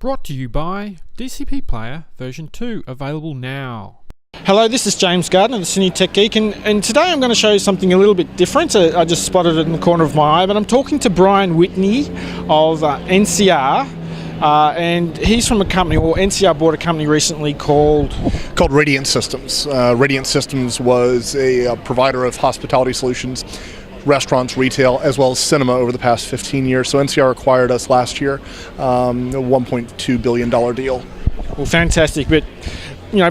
Brought to you by DCP Player version 2, available now. Hello, this is James Gardner, the CineTechGeek, and today I'm going to show you something a little bit different. I just spotted it in the corner of my eye, but I'm talking to Brian Whitney of NCR, and he's from a company, or NCR bought a company recently called Radiant Systems. Radiant Systems was a provider of hospitality solutions, restaurants, retail, as well as cinema over the past 15 years. So NCR acquired us last year, a $1.2 billion deal. Well, fantastic, but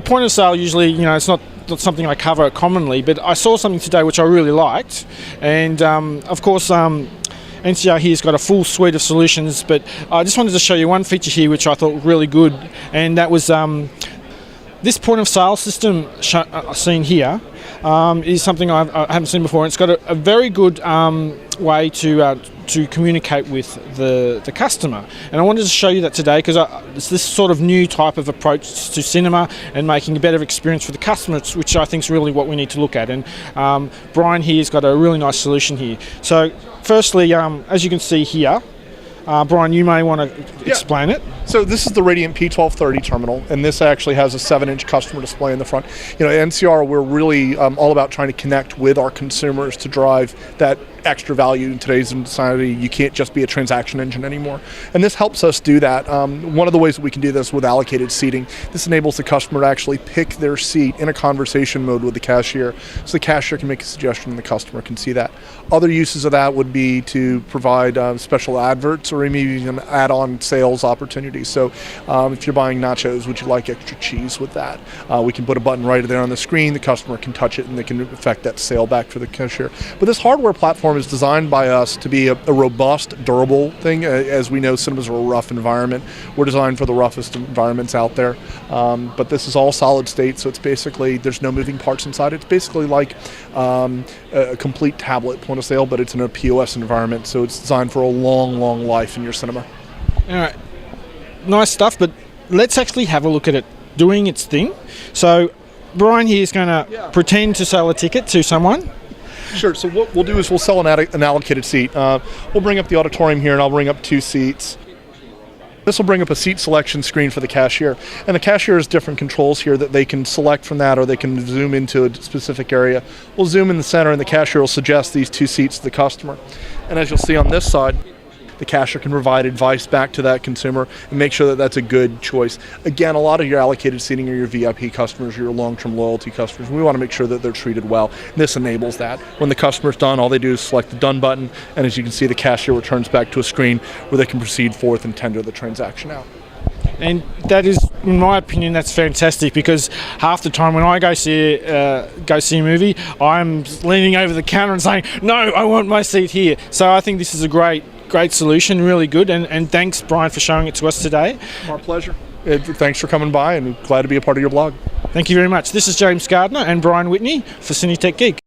point of sale usually, it's not something I cover commonly, but I saw something today which I really liked, and of course NCR here's got a full suite of solutions, but I just wanted to show you one feature here which I thought really good, and that was this point of sale system seen here is something I haven't seen before. It's got a very good way to communicate with the customer, and I wanted to show you that today because it's this sort of new type of approach to cinema and making a better experience for the customers, which I think is really what we need to look at. And Brian here's got a really nice solution here. So firstly, as you can see here, Brian, you may want to explain it. So this is the Radiant P1230 terminal, and this actually has a 7-inch customer display in the front. At NCR, we're really all about trying to connect with our consumers to drive that extra value in today's society. You can't just be a transaction engine anymore, and this helps us do that. One of the ways that we can do this with allocated seating, this enables the customer to actually pick their seat in a conversation mode with the cashier, so the cashier can make a suggestion and the customer can see that. Other uses of that would be to provide special adverts or maybe even add-on sales opportunities. So if you're buying nachos, would you like extra cheese with that? We can put a button right there on the screen, the customer can touch it, and they can affect that sale back for the cashier. But this hardware platform is designed by us to be a robust, durable thing. As we know, cinemas are a rough environment. We're designed for the roughest environments out there. But this is all solid state, so it's basically, there's no moving parts inside. It's basically like a complete tablet point of sale, but it's in a POS environment, so it's designed for a long, long life in your cinema. All right. Nice stuff, but let's actually have a look at it doing its thing. So Brian here is going to pretend to sell a ticket to someone. Sure, so what we'll do is we'll sell an allocated seat. We'll bring up the auditorium here, and I'll bring up 2 seats. This will bring up a seat selection screen for the cashier, and the cashier has different controls here that they can select from that, or they can zoom into a specific area. We'll zoom in the center, and the cashier will suggest these 2 seats to the customer. And as you'll see on this side, the cashier can provide advice back to that consumer and make sure that that's a good choice. Again, a lot of your allocated seating are your VIP customers, your long-term loyalty customers. We want to make sure that they're treated well, and this enables that. When the customer's done, all they do is select the Done button, and as you can see, the cashier returns back to a screen where they can proceed forth and tender the transaction out. And that is, in my opinion, that's fantastic, because half the time when I go see a movie, I'm leaning over the counter and saying, no, I want my seat here. So I think this is a great solution, really good, and thanks, Brian, for showing it to us today. Our pleasure. Thanks for coming by, and glad to be a part of your blog. Thank you very much. This is James Gardner and Brian Whitney for CineTechGeek.